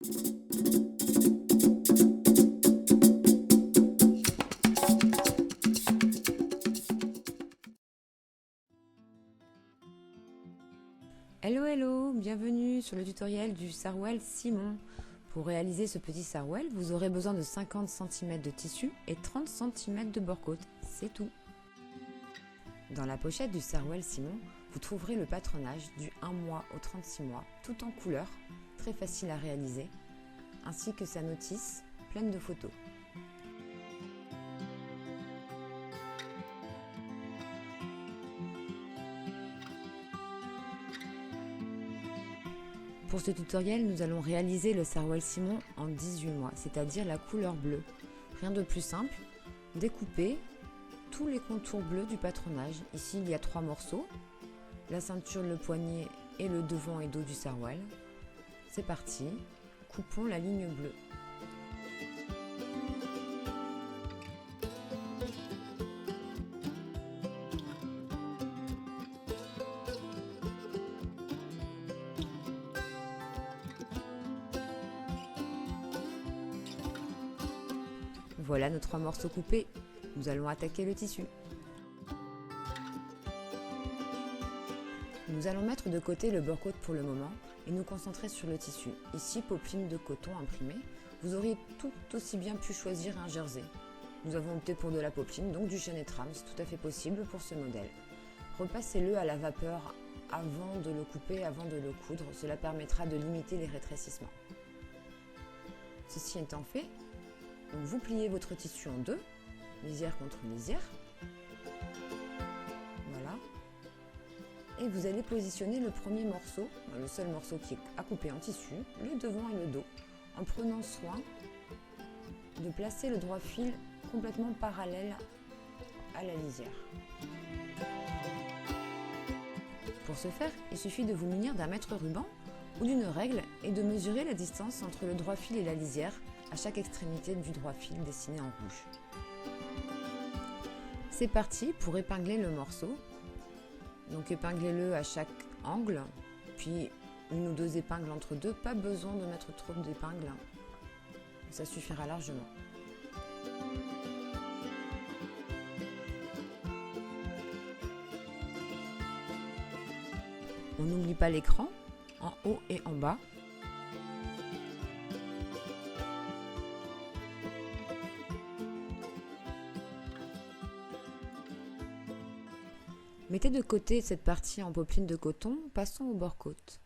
Hello hello, bienvenue sur le tutoriel du Sarwell Simon. Pour réaliser ce petit Sarwell, vous aurez besoin de 50 cm de tissu et 30 cm de bord-côte, c'est tout. Dans la pochette du Sarwell Simon, vous trouverez le patronage du 1 mois au 36 mois, tout en couleur, très facile à réaliser, ainsi que sa notice pleine de photos. Pour ce tutoriel, nous allons réaliser le Sarwell Simon en 18 mois, c'est-à-dire la couleur bleue. Rien de plus simple, découper tous les contours bleus du patronage. Ici, il y a 3 morceaux, la ceinture, le poignet et le devant et dos du Sarwell. C'est parti, coupons la ligne bleue. Voilà nos 3 morceaux coupés. Nous allons attaquer le tissu. Nous allons mettre de côté le bord-côte pour le moment et nous concentrer sur le tissu. Ici, popeline de coton imprimé. Vous auriez tout aussi bien pu choisir un jersey. Nous avons opté pour de la popeline, donc du chêne et trame, c'est tout à fait possible pour ce modèle. Repassez-le à la vapeur avant de le couper, avant de le coudre. Cela permettra de limiter les rétrécissements. Ceci étant fait, donc vous pliez votre tissu en deux, lisière contre lisière. Voilà. Et vous allez positionner le premier morceau, le seul morceau qui est à couper en tissu, le devant et le dos, en prenant soin de placer le droit fil complètement parallèle à la lisière. Pour ce faire, il suffit de vous munir d'un mètre ruban ou d'une règle et de mesurer la distance entre le droit fil et la lisière à chaque extrémité du droit fil dessiné en rouge. C'est parti pour épingler le morceau. Donc épinglez-le à chaque angle, puis 1 ou 2 épingles entre deux, pas besoin de mettre trop d'épingles, ça suffira largement. On n'oublie pas l'écran, en haut et en bas. Mettez de côté cette partie en popeline de coton, passons au bord-côte.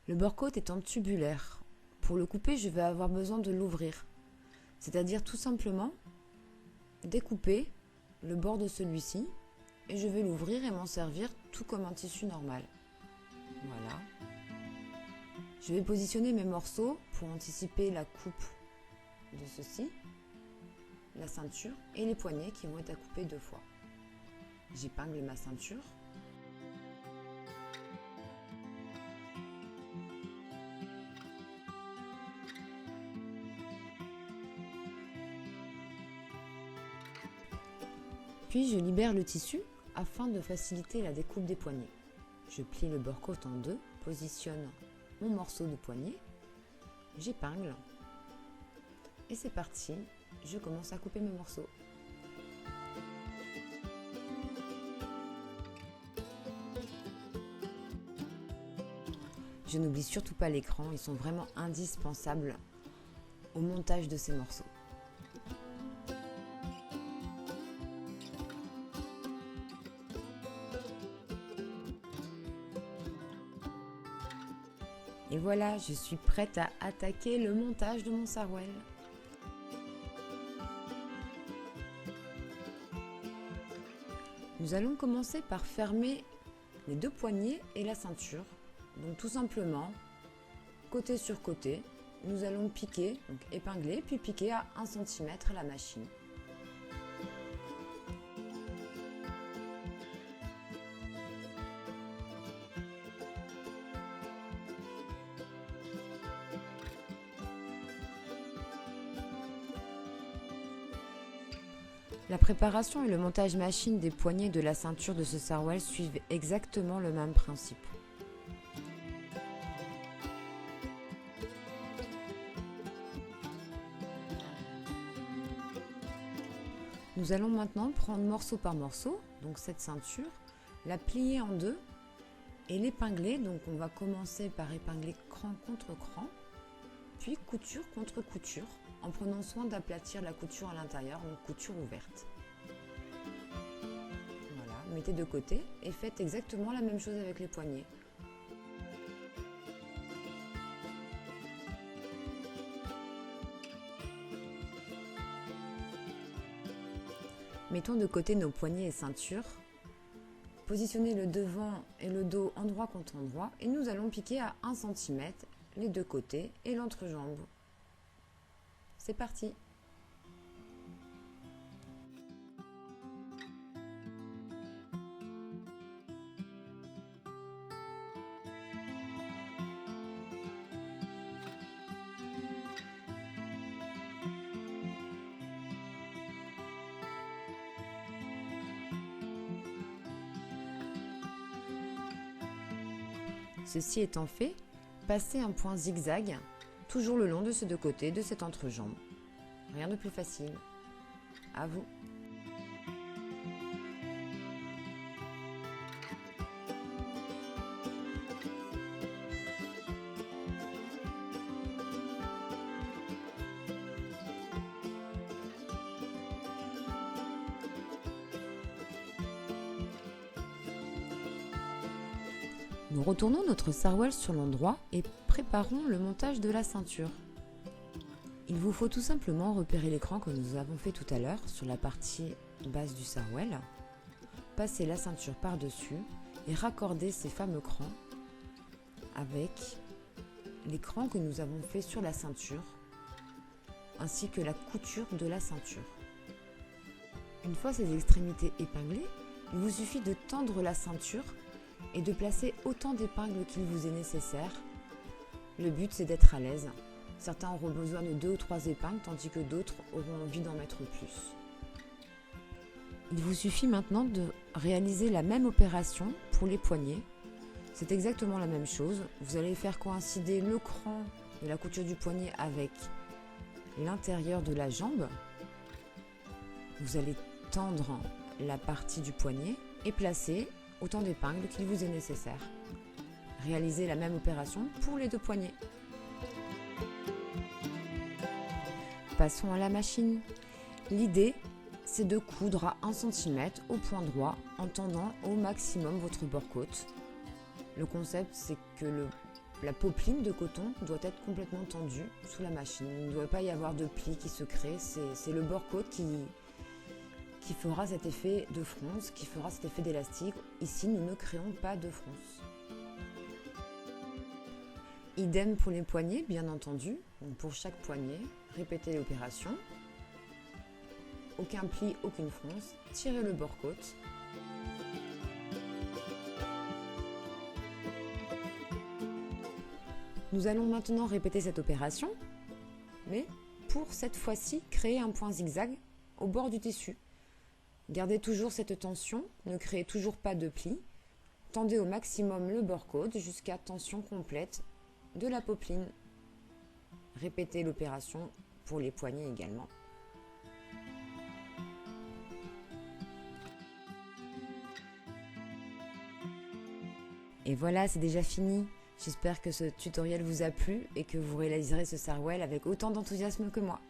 Le bord-côte étant tubulaire, pour le couper, je vais avoir besoin de l'ouvrir. C'est-à-dire tout simplement découper le bord de celui-ci et je vais l'ouvrir et m'en servir tout comme un tissu normal. Voilà. Je vais positionner mes morceaux pour anticiper la coupe de ceci, la ceinture et les poignets qui vont être à couper 2 fois. J'épingle ma ceinture. Puis je libère le tissu afin de faciliter la découpe des poignets. Je plie le bord-côte en deux, positionne mon morceau de poignet, j'épingle et c'est parti, je commence à couper mes morceaux. Je n'oublie surtout pas l'écran, ils sont vraiment indispensables au montage de ces morceaux. Et voilà, je suis prête à attaquer le montage de mon Sarwell. Nous allons commencer par fermer les 2 poignets et la ceinture. Donc tout simplement, côté sur côté, nous allons piquer, donc épingler, puis piquer à 1 cm à la machine. La préparation et le montage machine des poignets de la ceinture de ce Sarwell suivent exactement le même principe. Nous allons maintenant prendre morceau par morceau, donc cette ceinture, la plier en deux et l'épingler. Donc on va commencer par épingler cran contre cran, puis couture contre couture, en prenant soin d'aplatir la couture à l'intérieur, donc couture ouverte. Voilà, mettez de côté et faites exactement la même chose avec les poignets. Mettons de côté nos poignets et ceintures. Positionnez le devant et le dos endroit contre endroit et nous allons piquer à 1 cm les deux côtés et l'entrejambe. C'est parti! Ceci étant fait, passez un point zigzag, toujours le long de ces deux côtés de cette entrejambe. Rien de plus facile. À vous. Nous retournons notre sarouel sur l'endroit et préparons le montage de la ceinture. Il vous faut tout simplement repérer l'écran que nous avons fait tout à l'heure sur la partie basse du sarouel, passer la ceinture par-dessus et raccorder ces fameux crans avec l'écran que nous avons fait sur la ceinture ainsi que la couture de la ceinture. Une fois ces extrémités épinglées, il vous suffit de tendre la ceinture et de placer autant d'épingles qu'il vous est nécessaire. Le but, c'est d'être à l'aise. Certains auront besoin de 2 ou 3 épingles, tandis que d'autres auront envie d'en mettre plus. Il vous suffit maintenant de réaliser la même opération pour les poignets. C'est exactement la même chose. Vous allez faire coïncider le cran de la couture du poignet avec l'intérieur de la jambe. Vous allez tendre la partie du poignet et placer autant d'épingles qu'il vous est nécessaire. Réalisez la même opération pour les deux poignets. Passons à la machine. L'idée, c'est de coudre à 1 cm au point droit en tendant au maximum votre bord-côte. Le concept, c'est que la popeline de coton doit être complètement tendue sous la machine. Il ne doit pas y avoir de plis qui se créent. C'est le bord-côte qui fera cet effet de fronce, qui fera cet effet d'élastique. Ici, nous ne créons pas de fronce. Idem pour les poignets, bien entendu. Donc pour chaque poignet, répétez l'opération. Aucun pli, aucune fronce. Tirez le bord-côte. Nous allons maintenant répéter cette opération, mais pour cette fois-ci, créer un point zigzag au bord du tissu. Gardez toujours cette tension, ne créez toujours pas de plis. Tendez au maximum le bord-côte jusqu'à tension complète de la popeline. Répétez l'opération pour les poignets également. Et voilà, c'est déjà fini. J'espère que ce tutoriel vous a plu et que vous réaliserez ce sarouel avec autant d'enthousiasme que moi.